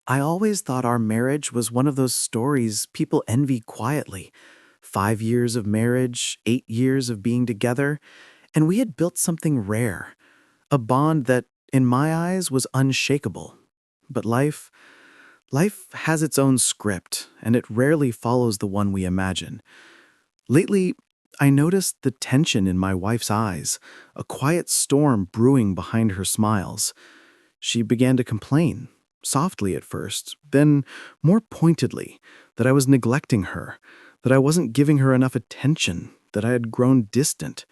I always thought our marriage was one of those stories people envy quietly. 5 years of marriage, 8 years of being together, and we had built something rare, a bond that, in my eyes, was unshakable. But life has its own script, and it rarely follows the one we imagine. Lately, I noticed the tension in my wife's eyes, a quiet storm brewing behind her smiles. She began to complain, softly at first, then more pointedly, that I was neglecting her, that I wasn't giving her enough attention, that I had grown distant.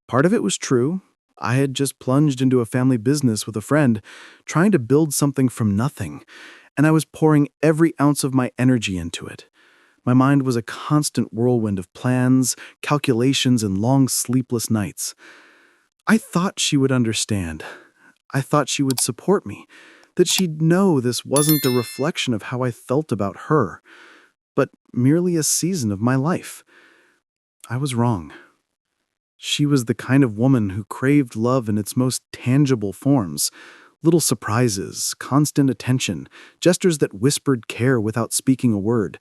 Part of it was true. I had just plunged into a family business with a friend, trying to build something from nothing, and I was pouring every ounce of my energy into it. My mind was a constant whirlwind of plans, calculations, and long sleepless nights. I thought she would understand. I thought she would support me, that she'd know this wasn't a reflection of how I felt about her, but merely a season of my life. I was wrong. She was the kind of woman who craved love in its most tangible forms. Little surprises, constant attention, gestures that whispered care without speaking a word.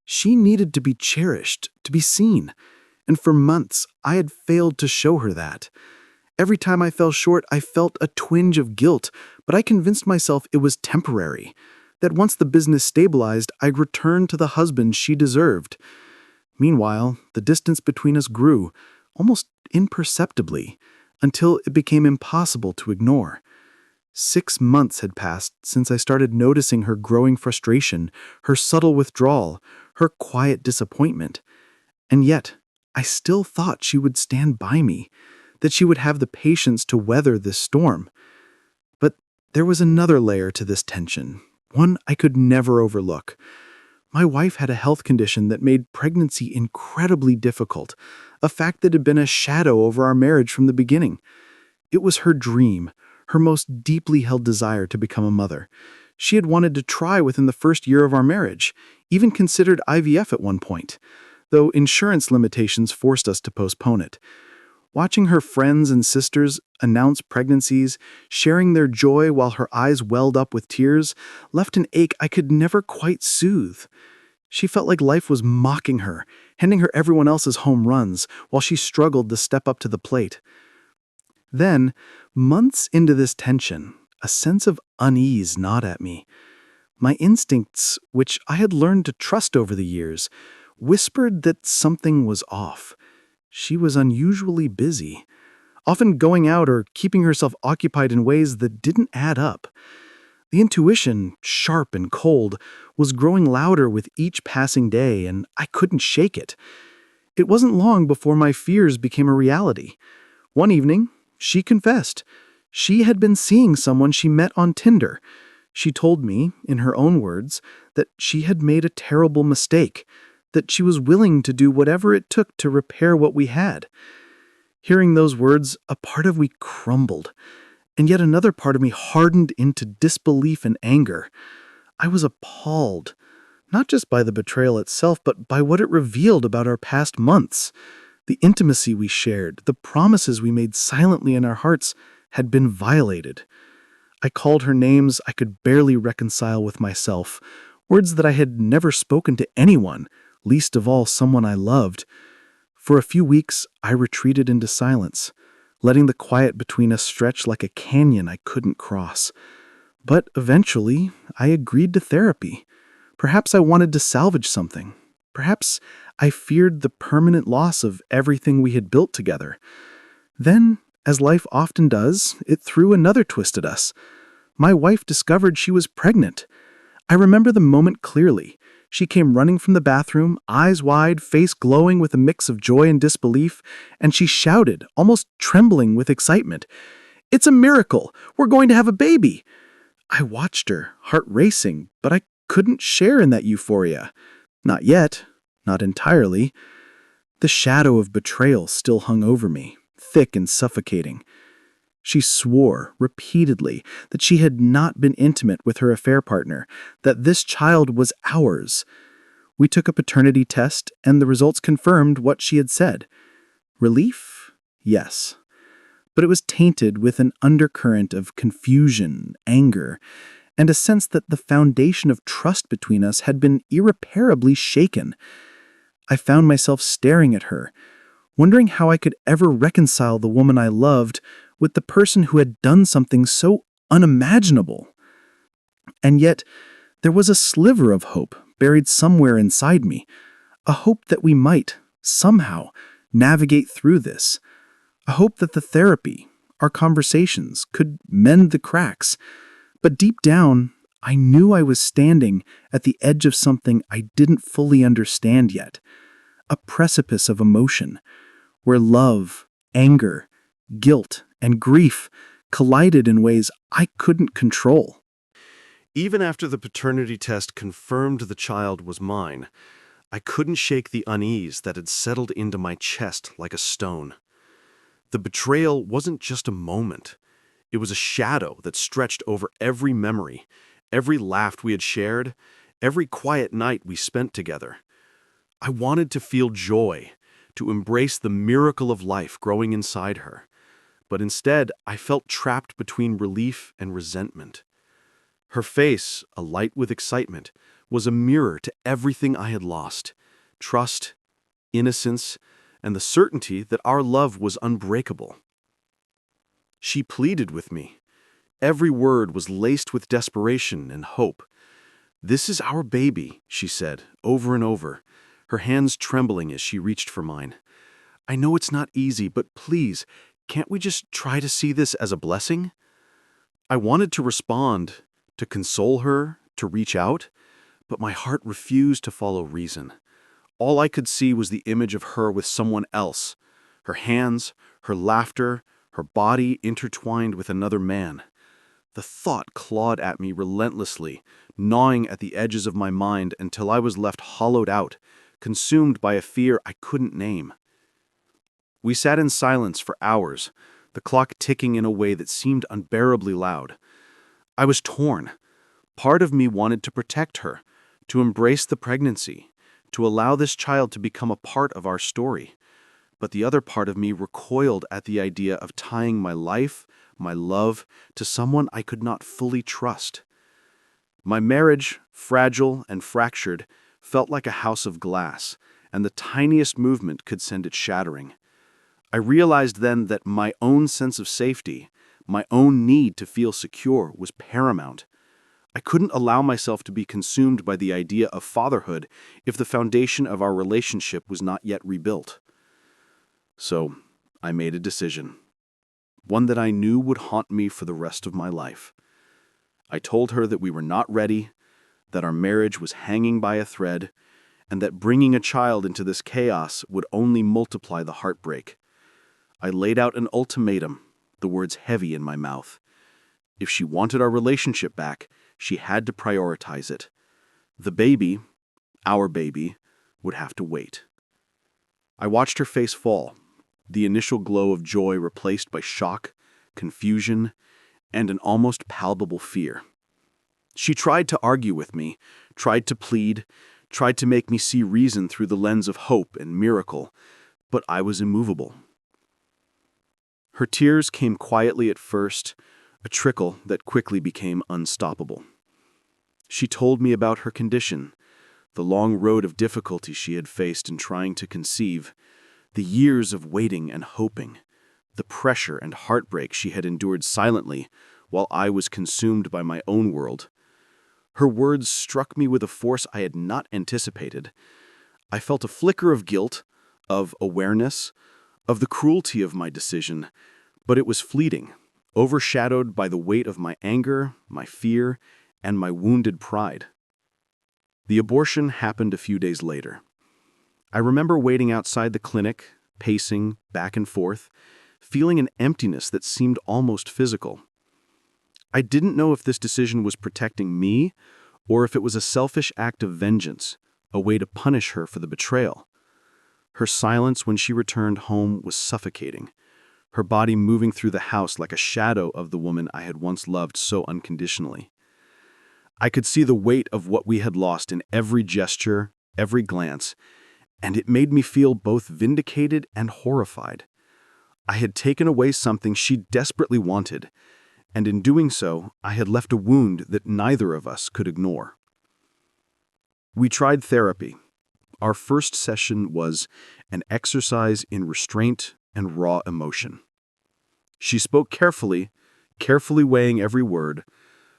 She needed to be cherished, to be seen, and for months I had failed to show her that. Every time I fell short, I felt a twinge of guilt, but I convinced myself it was temporary, that once the business stabilized, I'd return to the husband she deserved. Meanwhile, the distance between us grew, almost imperceptibly, until it became impossible to ignore. 6 months had passed since I started noticing her growing frustration, her subtle withdrawal, her quiet disappointment. And yet, I still thought she would stand by me, that she would have the patience to weather this storm. But there was another layer to this tension, one I could never overlook. My wife had a health condition that made pregnancy incredibly difficult, a fact that had been a shadow over our marriage from the beginning. It was her dream, her most deeply held desire to become a mother. She had wanted to try within the first year of our marriage, even considered IVF at one point, though insurance limitations forced us to postpone it. Watching her friends and sisters announce pregnancies, sharing their joy while her eyes welled up with tears, left an ache I could never quite soothe. She felt like life was mocking her, handing her everyone else's home runs, while she struggled to step up to the plate. Then, months into this tension, a sense of unease gnawed at me. My instincts, which I had learned to trust over the years, whispered that something was off. She was unusually busy, often going out or keeping herself occupied in ways that didn't add up. The intuition, sharp and cold, was growing louder with each passing day, and I couldn't shake it. It wasn't long before my fears became a reality. One evening, she confessed. She had been seeing someone she met on Tinder. She told me, in her own words, that she had made a terrible mistake, that she was willing to do whatever it took to repair what we had. Hearing those words, a part of me crumbled, and yet another part of me hardened into disbelief and anger. I was appalled, not just by the betrayal itself, but by what it revealed about our past months. The intimacy we shared, the promises we made silently in our hearts, had been violated. I called her names I could barely reconcile with myself, words that I had never spoken to anyone, least of all someone I loved. For a few weeks, I retreated into silence, letting the quiet between us stretch like a canyon I couldn't cross. But eventually, I agreed to therapy. Perhaps I wanted to salvage something. Perhaps I feared the permanent loss of everything we had built together. Then, as life often does, it threw another twist at us. My wife discovered she was pregnant. I remember the moment clearly. She came running from the bathroom, eyes wide, face glowing with a mix of joy and disbelief, and she shouted, almost trembling with excitement, "It's a miracle! We're going to have a baby!" I watched her, heart racing, but I couldn't share in that euphoria. Not yet, not entirely. The shadow of betrayal still hung over me, thick and suffocating. She swore repeatedly that she had not been intimate with her affair partner, that this child was ours. We took a paternity test, and the results confirmed what she had said. Relief? Yes. But it was tainted with an undercurrent of confusion, anger, and a sense that the foundation of trust between us had been irreparably shaken. I found myself staring at her, wondering how I could ever reconcile the woman I loved with the person who had done something so unimaginable. And yet, there was a sliver of hope buried somewhere inside me, a hope that we might, somehow, navigate through this, a hope that the therapy, our conversations, could mend the cracks. But deep down, I knew I was standing at the edge of something I didn't fully understand yet, a precipice of emotion, where love, anger, guilt, and grief collided in ways I couldn't control. Even after the paternity test confirmed the child was mine, I couldn't shake the unease that had settled into my chest like a stone. The betrayal wasn't just a moment. It was a shadow that stretched over every memory, every laugh we had shared, every quiet night we spent together. I wanted to feel joy, to embrace the miracle of life growing inside her. But instead, I felt trapped between relief and resentment. Her face, alight with excitement, was a mirror to everything I had lost: trust, innocence, and the certainty that our love was unbreakable. She pleaded with me. Every word was laced with desperation and hope. "This is our baby," she said, over and over, her hands trembling as she reached for mine. "I know it's not easy, but please, can't we just try to see this as a blessing?" I wanted to respond, to console her, to reach out, but my heart refused to follow reason. All I could see was the image of her with someone else, her hands, her laughter, her body intertwined with another man. The thought clawed at me relentlessly, gnawing at the edges of my mind until I was left hollowed out, consumed by a fear I couldn't name. We sat in silence for hours, the clock ticking in a way that seemed unbearably loud. I was torn. Part of me wanted to protect her, to embrace the pregnancy, to allow this child to become a part of our story. But the other part of me recoiled at the idea of tying my life, my love, to someone I could not fully trust. My marriage, fragile and fractured, felt like a house of glass, and the tiniest movement could send it shattering. I realized then that my own sense of safety, my own need to feel secure, was paramount. I couldn't allow myself to be consumed by the idea of fatherhood if the foundation of our relationship was not yet rebuilt. So, I made a decision, one that I knew would haunt me for the rest of my life. I told her that we were not ready, that our marriage was hanging by a thread, and that bringing a child into this chaos would only multiply the heartbreak. I laid out an ultimatum, the words heavy in my mouth. If she wanted our relationship back, she had to prioritize it. The baby, our baby, would have to wait. I watched her face fall, the initial glow of joy replaced by shock, confusion, and an almost palpable fear. She tried to argue with me, tried to plead, tried to make me see reason through the lens of hope and miracle, but I was immovable. Her tears came quietly at first, a trickle that quickly became unstoppable. She told me about her condition, the long road of difficulty she had faced in trying to conceive, the years of waiting and hoping, the pressure and heartbreak she had endured silently while I was consumed by my own world. Her words struck me with a force I had not anticipated. I felt a flicker of guilt, of awareness, of the cruelty of my decision, but it was fleeting, overshadowed by the weight of my anger, my fear, and my wounded pride. The abortion happened a few days later. I remember waiting outside the clinic, pacing back and forth, feeling an emptiness that seemed almost physical. I didn't know if this decision was protecting me or if it was a selfish act of vengeance, a way to punish her for the betrayal. Her silence when she returned home was suffocating, her body moving through the house like a shadow of the woman I had once loved so unconditionally. I could see the weight of what we had lost in every gesture, every glance, and it made me feel both vindicated and horrified. I had taken away something she desperately wanted, and in doing so, I had left a wound that neither of us could ignore. We tried therapy. Our first session was an exercise in restraint and raw emotion. She spoke carefully, carefully weighing every word,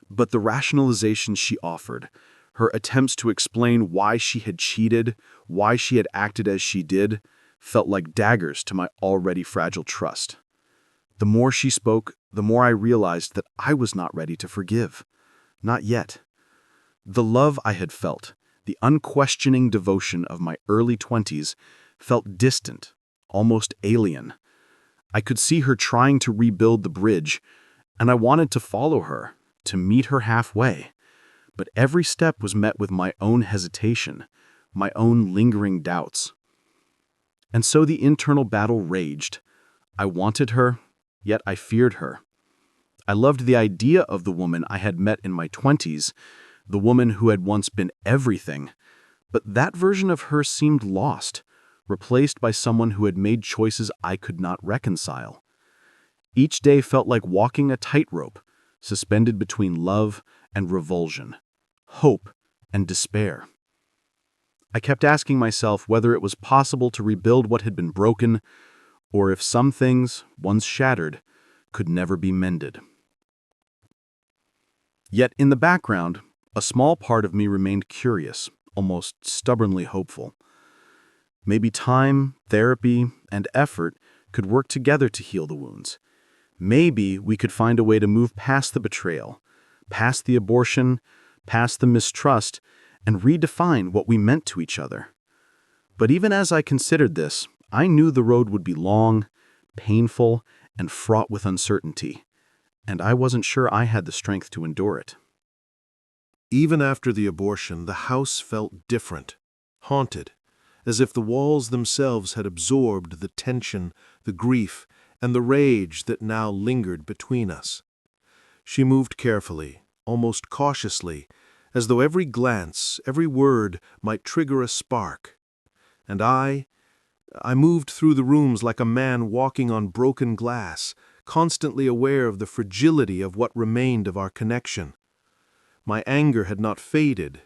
but the rationalization she offered, her attempts to explain why she had cheated, why she had acted as she did, felt like daggers to my already fragile trust. The more she spoke, the more I realized that I was not ready to forgive. Not yet. The love I had felt, the unquestioning devotion of my early 20s, felt distant, almost alien. I could see her trying to rebuild the bridge, and I wanted to follow her, to meet her halfway. But every step was met with my own hesitation, my own lingering doubts. And so the internal battle raged. I wanted her, yet I feared her. I loved the idea of the woman I had met in my 20s, the woman who had once been everything. But that version of her seemed lost, replaced by someone who had made choices I could not reconcile. Each day felt like walking a tightrope, suspended between love and revulsion, hope and despair. I kept asking myself whether it was possible to rebuild what had been broken, or if some things, once shattered, could never be mended. Yet in the background, a small part of me remained curious, almost stubbornly hopeful. Maybe time, therapy, and effort could work together to heal the wounds. Maybe we could find a way to move past the betrayal, past the abortion, past the mistrust, and redefine what we meant to each other. But even as I considered this, I knew the road would be long, painful, and fraught with uncertainty, and I wasn't sure I had the strength to endure it. Even after the abortion, the house felt different, haunted, as if the walls themselves had absorbed the tension, the grief, and the rage that now lingered between us. She moved carefully, almost cautiously, as though every glance, every word might trigger a spark. And I moved through the rooms like a man walking on broken glass, constantly aware of the fragility of what remained of our connection. My anger had not faded.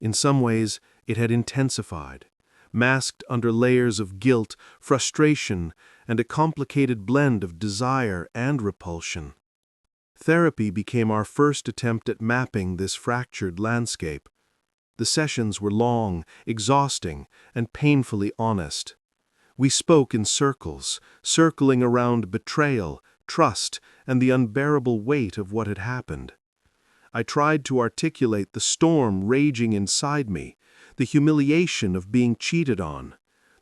In some ways, it had intensified, masked under layers of guilt, frustration, and a complicated blend of desire and repulsion. Therapy became our first attempt at mapping this fractured landscape. The sessions were long, exhausting, and painfully honest. We spoke in circles, circling around betrayal, trust, and the unbearable weight of what had happened. I tried to articulate the storm raging inside me, the humiliation of being cheated on,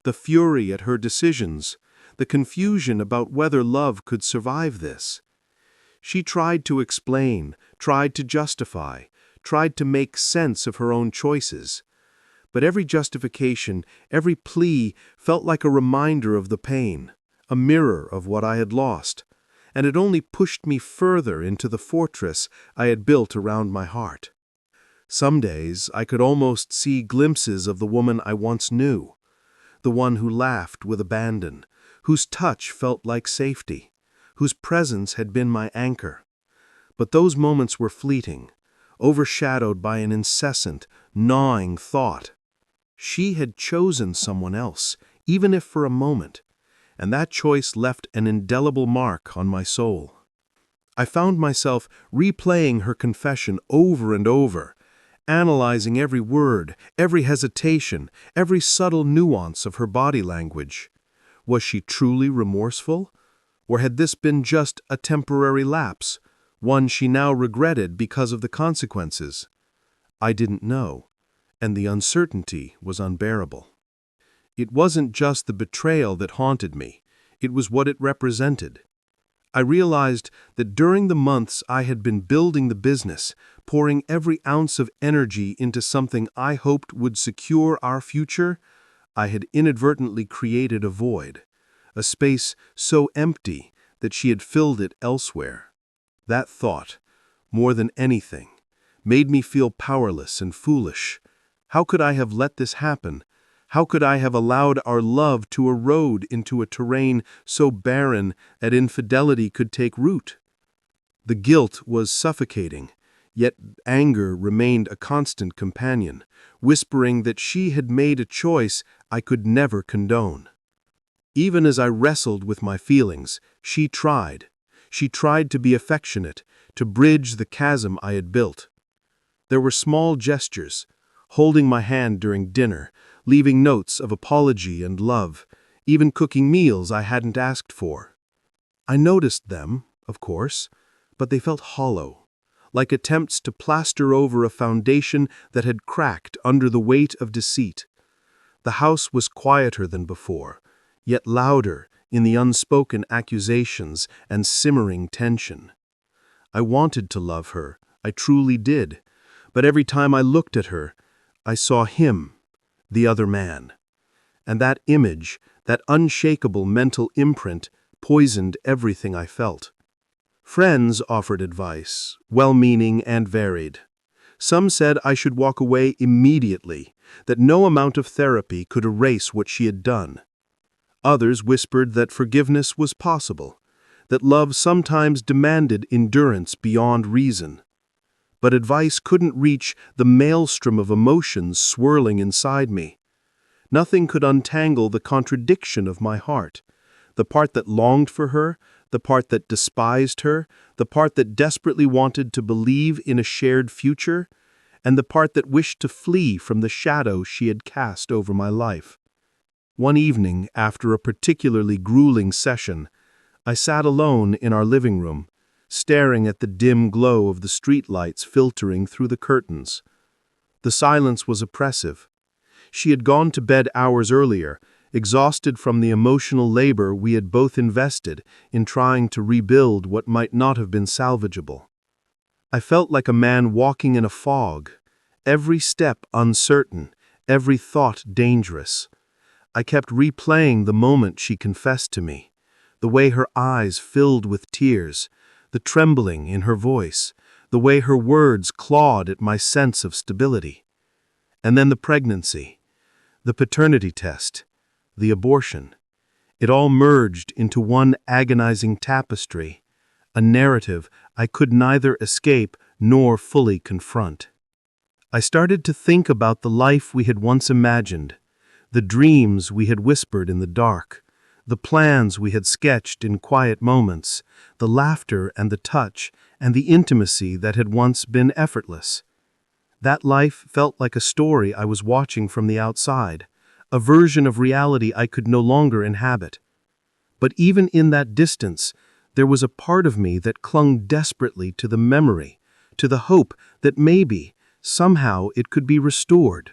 the fury at her decisions, the confusion about whether love could survive this. She tried to explain, tried to justify, tried to make sense of her own choices. But every justification, every plea felt like a reminder of the pain, a mirror of what I had lost, and it only pushed me further into the fortress I had built around my heart. Some days I could almost see glimpses of the woman I once knew, the one who laughed with abandon, whose touch felt like safety, whose presence had been my anchor. But those moments were fleeting, overshadowed by an incessant, gnawing thought. She had chosen someone else, even if for a moment, and that choice left an indelible mark on my soul. I found myself replaying her confession over and over, analyzing every word, every hesitation, every subtle nuance of her body language. Was she truly remorseful? Or had this been just a temporary lapse, one she now regretted because of the consequences? I didn't know, and the uncertainty was unbearable. It wasn't just the betrayal that haunted me, it was what it represented. I realized that during the months I had been building the business, pouring every ounce of energy into something I hoped would secure our future, I had inadvertently created a void, a space so empty that she had filled it elsewhere. That thought, more than anything, made me feel powerless and foolish. How could I have let this happen? How could I have allowed our love to erode into a terrain so barren that infidelity could take root? The guilt was suffocating, yet anger remained a constant companion, whispering that she had made a choice I could never condone. Even as I wrestled with my feelings, she tried. She tried to be affectionate, to bridge the chasm I had built. There were small gestures, holding my hand during dinner, leaving notes of apology and love, even cooking meals I hadn't asked for. I noticed them, of course, but they felt hollow, like attempts to plaster over a foundation that had cracked under the weight of deceit. The house was quieter than before, yet louder in the unspoken accusations and simmering tension. I wanted to love her, I truly did, but every time I looked at her, I saw him, the other man. And that image, that unshakable mental imprint, poisoned everything I felt. Friends offered advice, well-meaning and varied. Some said I should walk away immediately, that no amount of therapy could erase what she had done. Others whispered that forgiveness was possible, that love sometimes demanded endurance beyond reason. But advice couldn't reach the maelstrom of emotions swirling inside me. Nothing could untangle the contradiction of my heart, the part that longed for her, the part that despised her, the part that desperately wanted to believe in a shared future, and the part that wished to flee from the shadow she had cast over my life. One evening, after a particularly grueling session, I sat alone in our living room, staring at the dim glow of the streetlights filtering through the curtains. The silence was oppressive. She had gone to bed hours earlier, exhausted from the emotional labor we had both invested in trying to rebuild what might not have been salvageable. I felt like a man walking in a fog, every step uncertain, every thought dangerous. I kept replaying the moment she confessed to me, the way her eyes filled with tears, the trembling in her voice, the way her words clawed at my sense of stability. And then the pregnancy, the paternity test, the abortion. It all merged into one agonizing tapestry, a narrative I could neither escape nor fully confront. I started to think about the life we had once imagined, the dreams we had whispered in the dark, the plans we had sketched in quiet moments, the laughter and the touch and the intimacy that had once been effortless. That life felt like a story I was watching from the outside, a version of reality I could no longer inhabit. But even in that distance, there was a part of me that clung desperately to the memory, to the hope that maybe, somehow, it could be restored.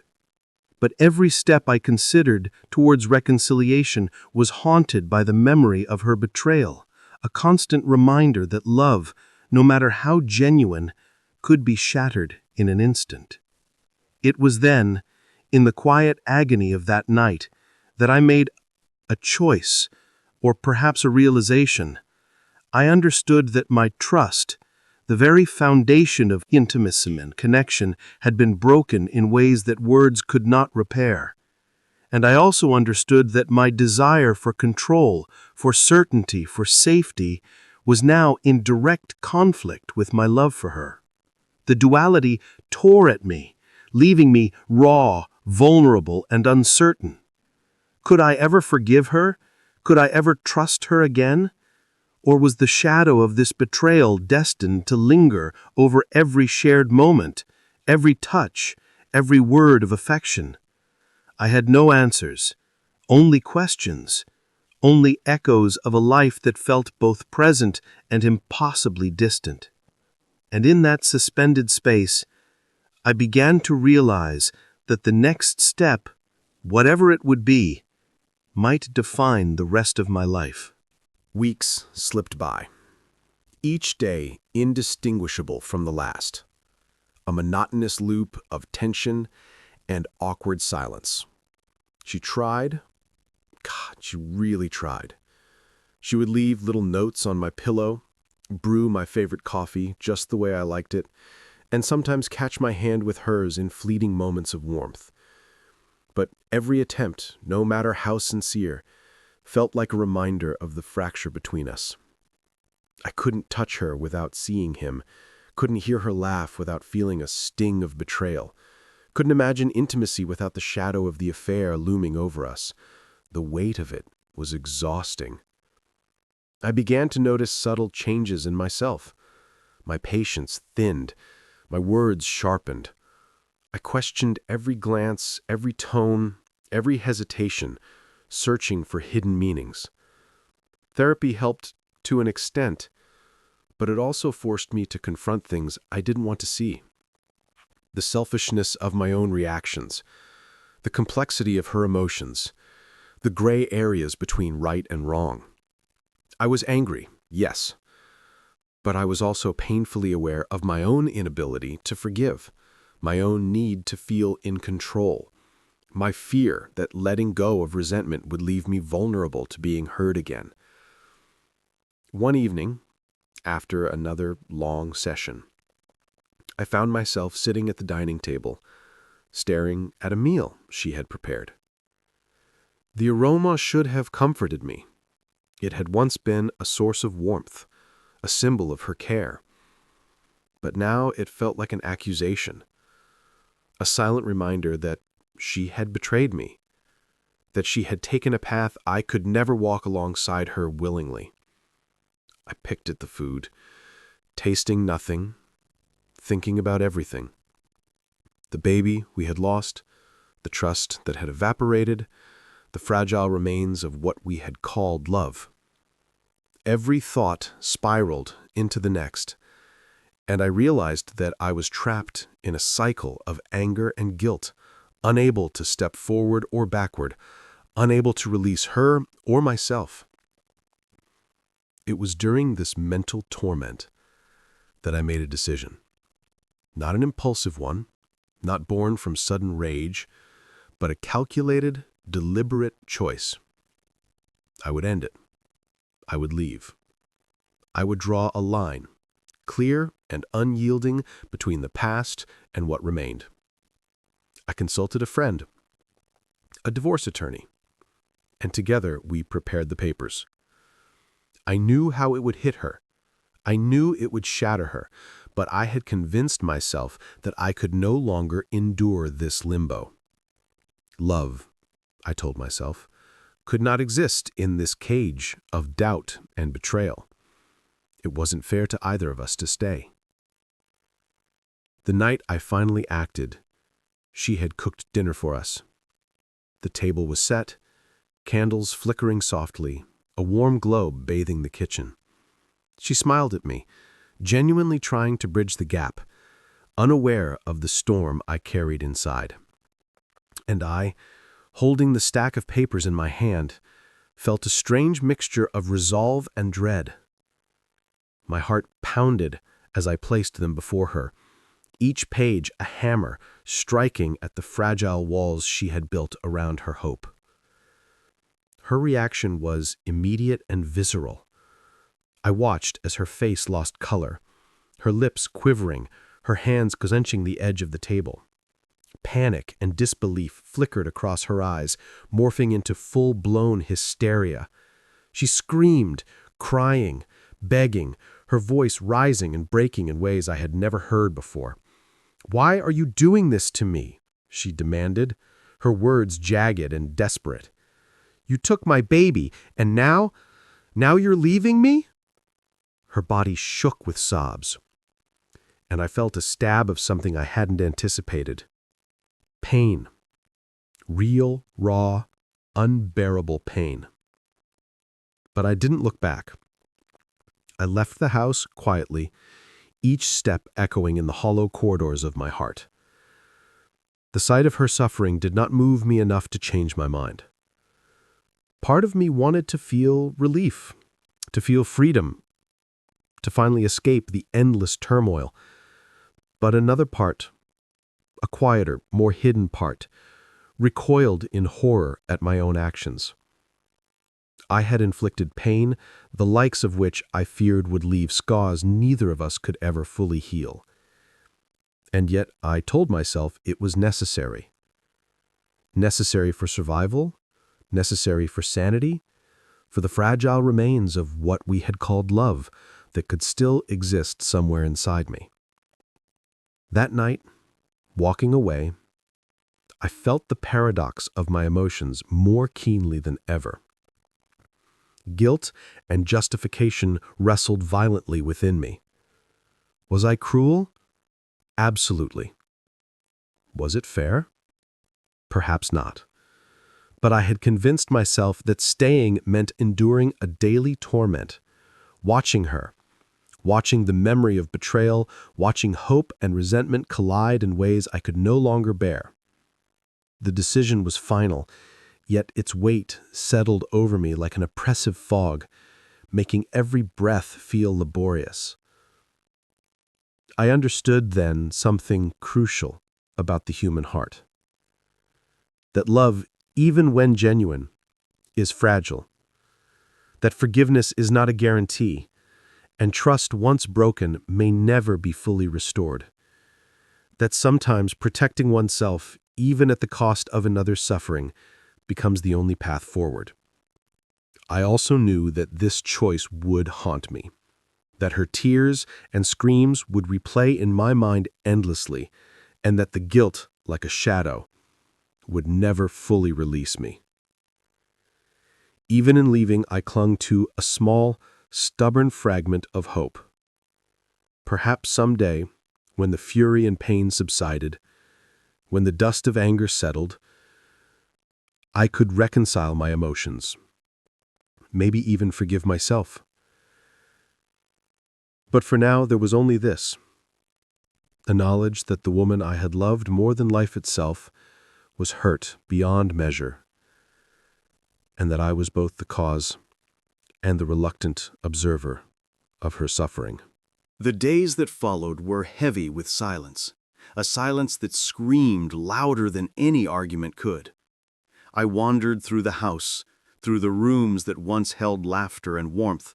But every step I considered towards reconciliation was haunted by the memory of her betrayal, a constant reminder that love, no matter how genuine, could be shattered in an instant. It was then, in the quiet agony of that night, that I made a choice, or perhaps a realization. I understood that my trust, the very foundation of intimacy and connection, had been broken in ways that words could not repair. And I also understood that my desire for control, for certainty, for safety, was now in direct conflict with my love for her. The duality tore at me, leaving me raw, vulnerable, and uncertain. Could I ever forgive her? Could I ever trust her again? Or was the shadow of this betrayal destined to linger over every shared moment, every touch, every word of affection? I had no answers, only questions, only echoes of a life that felt both present and impossibly distant. And in that suspended space, I began to realize that the next step, whatever it would be, might define the rest of my life. Weeks slipped by, each day indistinguishable from the last, a monotonous loop of tension and awkward silence. She tried. God, she really tried. She would leave little notes on my pillow, brew my favorite coffee just the way I liked it, and sometimes catch my hand with hers in fleeting moments of warmth. But every attempt, no matter how sincere, felt like a reminder of the fracture between us. I couldn't touch her without seeing him, couldn't hear her laugh without feeling a sting of betrayal, couldn't imagine intimacy without the shadow of the affair looming over us. The weight of it was exhausting. I began to notice subtle changes in myself. My patience thinned, my words sharpened. I questioned every glance, every tone, every hesitation, searching for hidden meanings. Therapy helped to an extent, but it also forced me to confront things I didn't want to see. The selfishness of my own reactions, the complexity of her emotions, the gray areas between right and wrong. I was angry, yes, but I was also painfully aware of my own inability to forgive, my own need to feel in control, my fear that letting go of resentment would leave me vulnerable to being hurt again. One evening, after another long session, I found myself sitting at the dining table, staring at a meal she had prepared. The aroma should have comforted me. It had once been a source of warmth, a symbol of her care. But now it felt like an accusation, a silent reminder that she had betrayed me, that she had taken a path I could never walk alongside her willingly. I picked at the food, tasting nothing, thinking about everything. The baby we had lost, the trust that had evaporated, the fragile remains of what we had called love. Every thought spiraled into the next, and I realized that I was trapped in a cycle of anger and guilt, unable to step forward or backward, unable to release her or myself. It was during this mental torment that I made a decision. Not an impulsive one, not born from sudden rage, but a calculated, deliberate choice. I would end it. I would leave. I would draw a line, clear and unyielding, between the past and what remained. I consulted a friend, a divorce attorney, and together we prepared the papers. I knew how it would hit her. I knew it would shatter her, but I had convinced myself that I could no longer endure this limbo. Love, I told myself, could not exist in this cage of doubt and betrayal. It wasn't fair to either of us to stay. The night I finally acted, she had cooked dinner for us. The table was set, candles flickering softly, a warm globe bathing the kitchen. She smiled at me, genuinely trying to bridge the gap, unaware of the storm I carried inside. And I, holding the stack of papers in my hand, felt a strange mixture of resolve and dread. My heart pounded as I placed them before her, each page a hammer striking at the fragile walls she had built around her hope. Her reaction was immediate and visceral. I watched as her face lost color, her lips quivering, her hands clenching the edge of the table. Panic and disbelief flickered across her eyes, morphing into full-blown hysteria. She screamed, crying, begging, her voice rising and breaking in ways I had never heard before. "Why are you doing this to me?" she demanded, her words jagged and desperate. "You took my baby, and now you're leaving me?" Her body shook with sobs, and I felt a stab of something I hadn't anticipated. Pain. Real, raw, unbearable pain. But I didn't look back. I left the house quietly, each step echoing in the hollow corridors of my heart. The sight of her suffering did not move me enough to change my mind. Part of me wanted to feel relief, to feel freedom, to finally escape the endless turmoil. But another part, a quieter, more hidden part, recoiled in horror at my own actions. I had inflicted pain, the likes of which I feared would leave scars neither of us could ever fully heal. And yet I told myself it was necessary. Necessary for survival, necessary for sanity, for the fragile remains of what we had called love, that could still exist somewhere inside me. That night, walking away, I felt the paradox of my emotions more keenly than ever. Guilt and justification wrestled violently within me. Was I cruel? Absolutely. Was it fair? Perhaps not. But I had convinced myself that staying meant enduring a daily torment, watching her, watching the memory of betrayal, watching hope and resentment collide in ways I could no longer bear. The decision was final, yet its weight settled over me like an oppressive fog, making every breath feel laborious. I understood then something crucial about the human heart. That love, even when genuine, is fragile. That forgiveness is not a guarantee, and trust once broken may never be fully restored. That sometimes protecting oneself, even at the cost of another's suffering, becomes the only path forward. I also knew that this choice would haunt me, that her tears and screams would replay in my mind endlessly, and that the guilt, like a shadow, would never fully release me. Even in leaving, I clung to a small, stubborn fragment of hope. Perhaps someday, when the fury and pain subsided, when the dust of anger settled, I could reconcile my emotions, maybe even forgive myself. But for now, there was only this: the knowledge that the woman I had loved more than life itself was hurt beyond measure, and that I was both the cause and the reluctant observer of her suffering. The days that followed were heavy with silence, a silence that screamed louder than any argument could. I wandered through the house, through the rooms that once held laughter and warmth,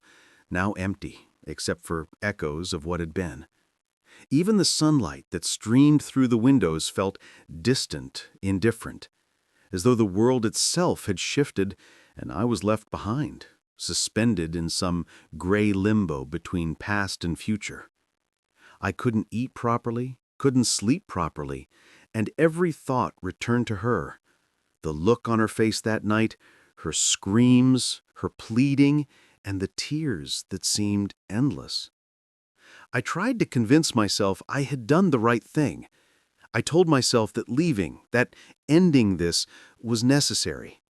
now empty, except for echoes of what had been. Even the sunlight that streamed through the windows felt distant, indifferent, as though the world itself had shifted and I was left behind, suspended in some gray limbo between past and future. I couldn't eat properly, couldn't sleep properly, and every thought returned to her. The look on her face that night, her screams, her pleading, and the tears that seemed endless. I tried to convince myself I had done the right thing. I told myself that leaving, that ending this, was necessary,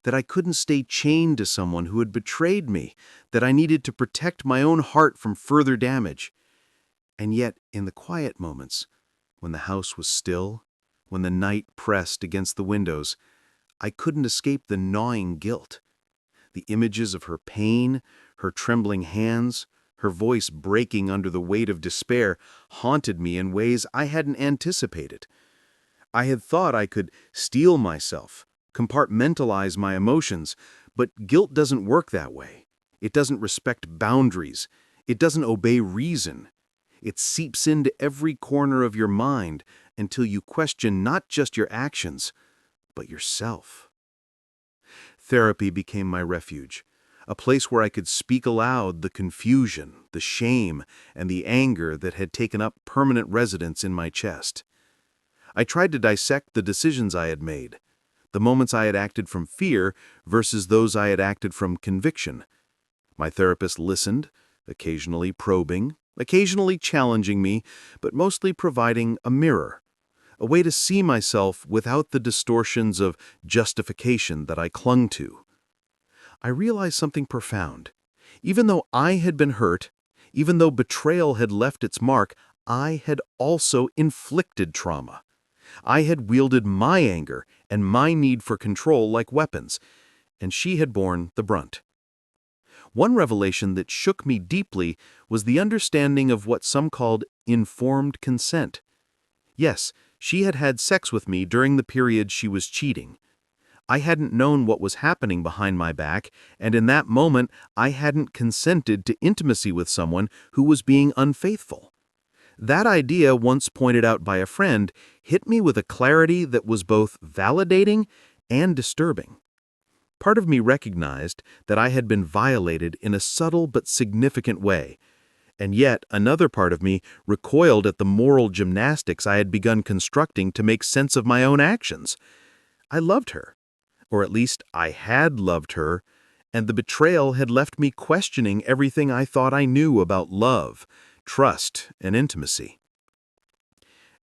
that I couldn't stay chained to someone who had betrayed me, that I needed to protect my own heart from further damage. And yet, in the quiet moments, when the house was still, when the night pressed against the windows, I couldn't escape the gnawing guilt. The images of her pain, her trembling hands, her voice breaking under the weight of despair haunted me in ways I hadn't anticipated. I had thought I could steel myself, compartmentalize my emotions, but guilt doesn't work that way. It doesn't respect boundaries. It doesn't obey reason. It seeps into every corner of your mind until you question not just your actions, but yourself. Therapy became my refuge, a place where I could speak aloud the confusion, the shame, and the anger that had taken up permanent residence in my chest. I tried to dissect the decisions I had made, the moments I had acted from fear versus those I had acted from conviction. My therapist listened, occasionally probing, occasionally challenging me, but mostly providing a mirror, a way to see myself without the distortions of justification that I clung to. I realized something profound. Even though I had been hurt, even though betrayal had left its mark, I had also inflicted trauma. I had wielded my anger and my need for control like weapons, and she had borne the brunt. One revelation that shook me deeply was the understanding of what some called informed consent. Yes, she had had sex with me during the period she was cheating. I hadn't known what was happening behind my back, and in that moment, I hadn't consented to intimacy with someone who was being unfaithful. That idea, once pointed out by a friend, hit me with a clarity that was both validating and disturbing. Part of me recognized that I had been violated in a subtle but significant way, And yet, another part of me recoiled at the moral gymnastics I had begun constructing to make sense of my own actions. I loved her, or at least I had loved her, and the betrayal had left me questioning everything I thought I knew about love, trust, and intimacy.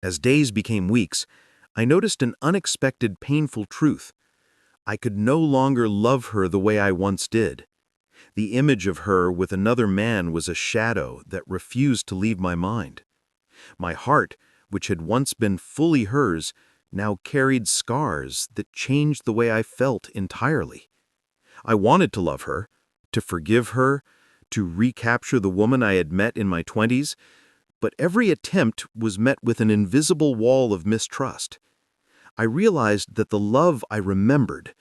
As days became weeks, I noticed an unexpected painful truth. I could no longer love her the way I once did. The image of her with another man was a shadow that refused to leave my mind. My heart, which had once been fully hers, now carried scars that changed the way I felt entirely. I wanted to love her, to forgive her, to recapture the woman I had met in my 20s, but every attempt was met with an invisible wall of mistrust. I realized that the love I remembered,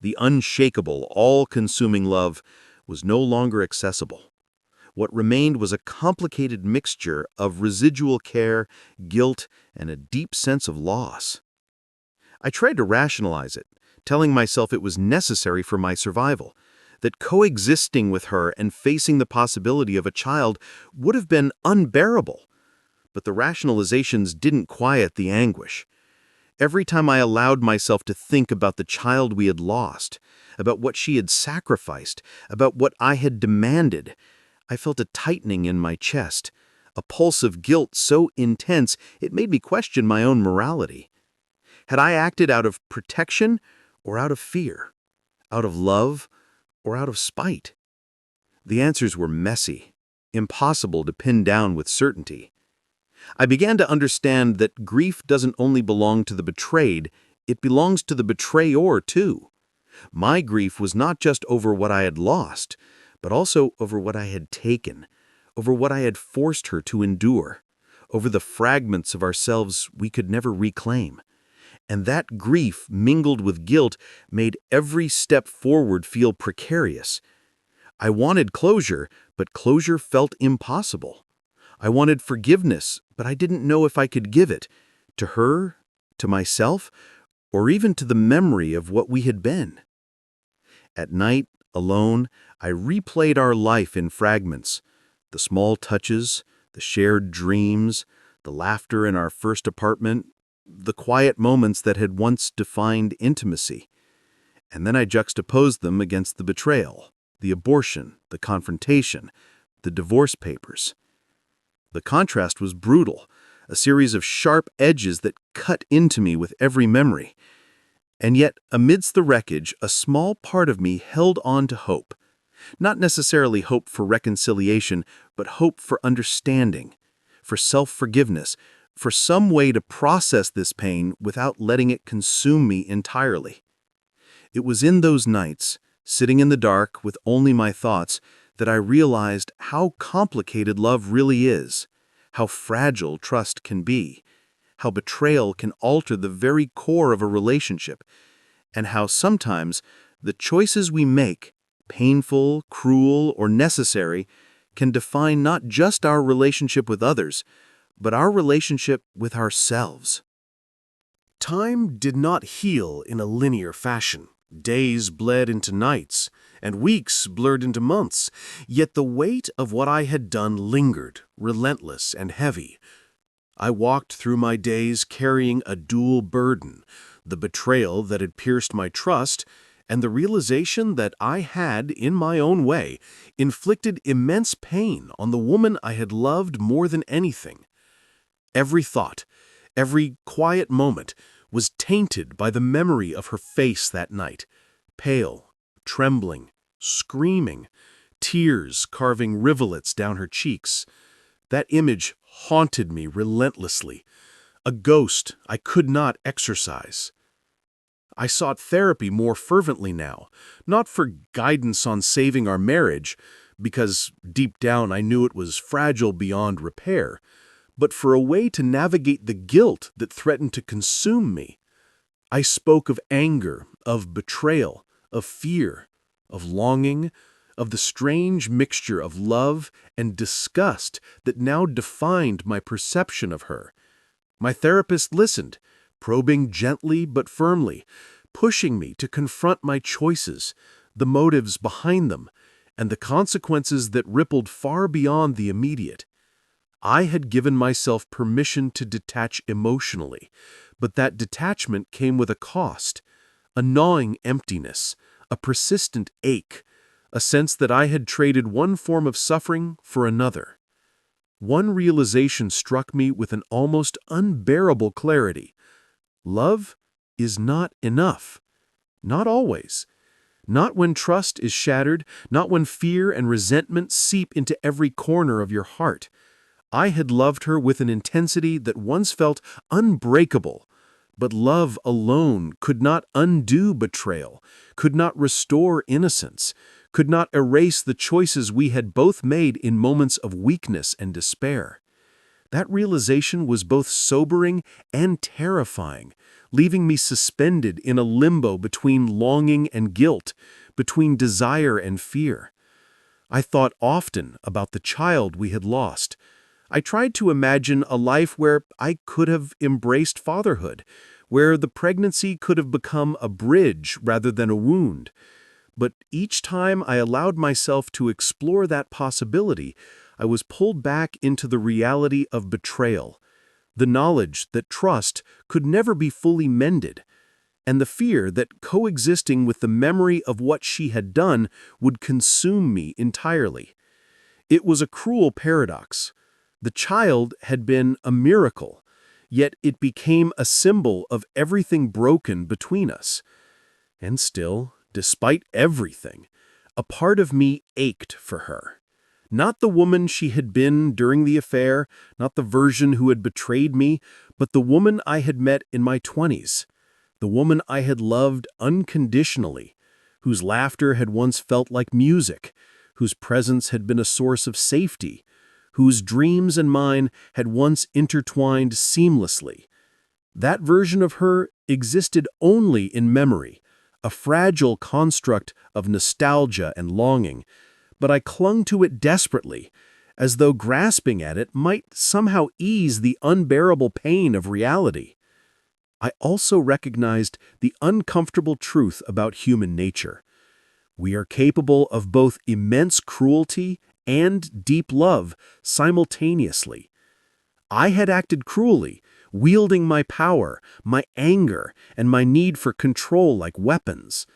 the unshakable, all-consuming love, was no longer accessible. What remained was a complicated mixture of residual care, guilt, and a deep sense of loss. I tried to rationalize it, telling myself it was necessary for my survival, that coexisting with her and facing the possibility of a child would have been unbearable. But the rationalizations didn't quiet the anguish. Every time I allowed myself to think about the child we had lost, about what she had sacrificed, about what I had demanded, I felt a tightening in my chest, a pulse of guilt so intense it made me question my own morality. Had I acted out of protection or out of fear? Out of love or out of spite? The answers were messy, impossible to pin down with certainty. I began to understand that grief doesn't only belong to the betrayed, it belongs to the betrayer too. My grief was not just over what I had lost, but also over what I had taken, over what I had forced her to endure, over the fragments of ourselves we could never reclaim. And that grief, mingled with guilt, made every step forward feel precarious. I wanted closure, but closure felt impossible. I wanted forgiveness, but I didn't know if I could give it, to her, to myself, or even to the memory of what we had been. At night, alone, I replayed our life in fragments, the small touches, the shared dreams, the laughter in our first apartment, the quiet moments that had once defined intimacy. And then I juxtaposed them against the betrayal, the abortion, the confrontation, the divorce papers. The contrast was brutal, a series of sharp edges that cut into me with every memory. And yet, amidst the wreckage, a small part of me held on to hope. Not necessarily hope for reconciliation, but hope for understanding, for self-forgiveness, for some way to process this pain without letting it consume me entirely. It was in those nights, sitting in the dark with only my thoughts, that I realized how complicated love really is, how fragile trust can be, how betrayal can alter the very core of a relationship, and how sometimes the choices we make, painful, cruel, or necessary, can define not just our relationship with others, but our relationship with ourselves. Time did not heal in a linear fashion. Days bled into nights, and weeks blurred into months, yet the weight of what I had done lingered, relentless and heavy. I walked through my days carrying a dual burden, the betrayal that had pierced my trust, and the realization that I had, in my own way, inflicted immense pain on the woman I had loved more than anything. Every thought, every quiet moment, was tainted by the memory of her face that night, pale, trembling, screaming, tears carving rivulets down her cheeks. That image haunted me relentlessly, a ghost I could not exorcise. I sought therapy more fervently now, not for guidance on saving our marriage, because deep down I knew it was fragile beyond repair, but for a way to navigate the guilt that threatened to consume me. I spoke of anger, of betrayal, of fear, of longing, of the strange mixture of love and disgust that now defined my perception of her. My therapist listened, probing gently but firmly, pushing me to confront my choices, the motives behind them, and the consequences that rippled far beyond the immediate. I had given myself permission to detach emotionally, but that detachment came with a cost, a gnawing emptiness, a persistent ache, a sense that I had traded one form of suffering for another. One realization struck me with an almost unbearable clarity. Love is not enough. Not always. Not when trust is shattered, not when fear and resentment seep into every corner of your heart. I had loved her with an intensity that once felt unbreakable, but love alone could not undo betrayal, could not restore innocence, could not erase the choices we had both made in moments of weakness and despair. That realization was both sobering and terrifying, leaving me suspended in a limbo between longing and guilt, between desire and fear. I thought often about the child we had lost. I tried to imagine a life where I could have embraced fatherhood, where the pregnancy could have become a bridge rather than a wound. But each time I allowed myself to explore that possibility, I was pulled back into the reality of betrayal, the knowledge that trust could never be fully mended, and the fear that coexisting with the memory of what she had done would consume me entirely. It was a cruel paradox. The child had been a miracle, yet it became a symbol of everything broken between us. And still, despite everything, a part of me ached for her. Not the woman she had been during the affair, not the version who had betrayed me, but the woman I had met in my 20s, the woman I had loved unconditionally, whose laughter had once felt like music, whose presence had been a source of safety, whose dreams and mine had once intertwined seamlessly. That version of her existed only in memory, a fragile construct of nostalgia and longing, but I clung to it desperately, as though grasping at it might somehow ease the unbearable pain of reality. I also recognized the uncomfortable truth about human nature. We are capable of both immense cruelty and deep love simultaneously. I had acted cruelly, wielding my power, my anger, and my need for control like weapons.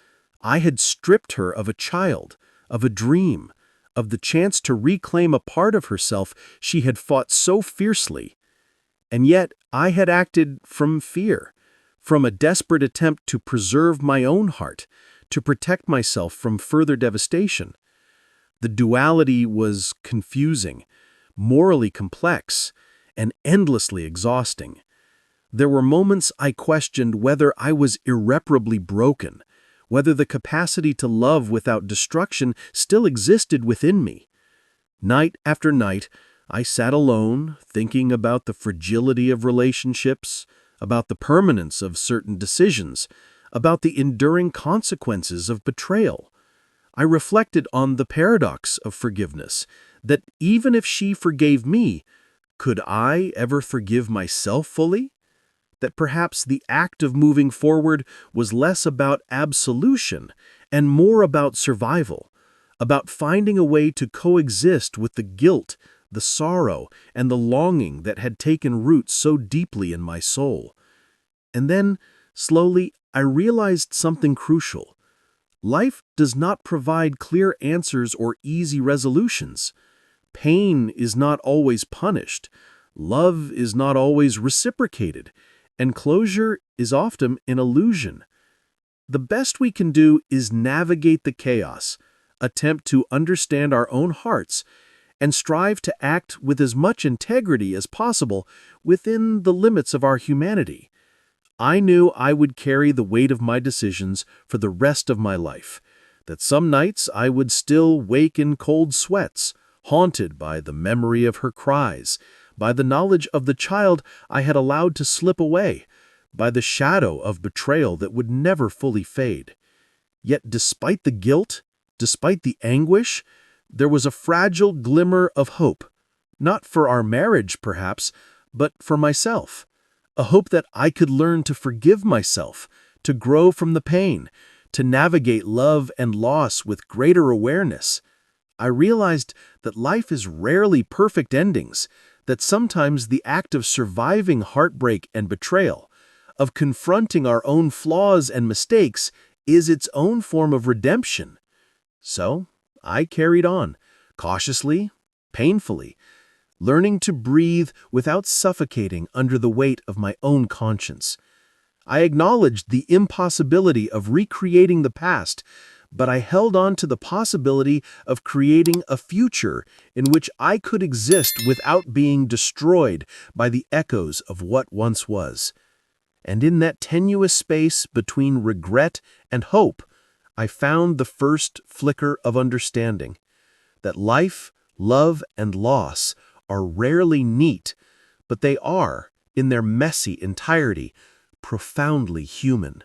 I had stripped her of a child, of a dream, of the chance to reclaim a part of herself she had fought so fiercely. And yet I had acted from fear, from a desperate attempt to preserve my own heart, to protect myself from further devastation. The duality was confusing, morally complex, and endlessly exhausting. There were moments I questioned whether I was irreparably broken, whether the capacity to love without destruction still existed within me. Night after night, I sat alone, thinking about the fragility of relationships, about the permanence of certain decisions, about the enduring consequences of betrayal. I reflected on the paradox of forgiveness, that even if she forgave me, could I ever forgive myself fully? That perhaps the act of moving forward was less about absolution and more about survival, about finding a way to coexist with the guilt, the sorrow, and the longing that had taken root so deeply in my soul. And then, slowly, I realized something crucial. Life does not provide clear answers or easy resolutions. Pain is not always punished. Love is not always reciprocated. And closure is often an illusion. The best we can do is navigate the chaos, attempt to understand our own hearts, and strive to act with as much integrity as possible within the limits of our humanity. I knew I would carry the weight of my decisions for the rest of my life, that some nights I would still wake in cold sweats, haunted by the memory of her cries, by the knowledge of the child I had allowed to slip away, by the shadow of betrayal that would never fully fade. Yet despite the guilt, despite the anguish, there was a fragile glimmer of hope, not for our marriage, perhaps, but for myself. A hope that I could learn to forgive myself, to grow from the pain, to navigate love and loss with greater awareness. I realized that life is rarely perfect endings, that sometimes the act of surviving heartbreak and betrayal, of confronting our own flaws and mistakes, is its own form of redemption. So, I carried on, cautiously, painfully, learning to breathe without suffocating under the weight of my own conscience. I acknowledged the impossibility of recreating the past, but I held on to the possibility of creating a future in which I could exist without being destroyed by the echoes of what once was. And in that tenuous space between regret and hope, I found the first flicker of understanding that life, love, and loss are rarely neat, but they are, in their messy entirety, profoundly human.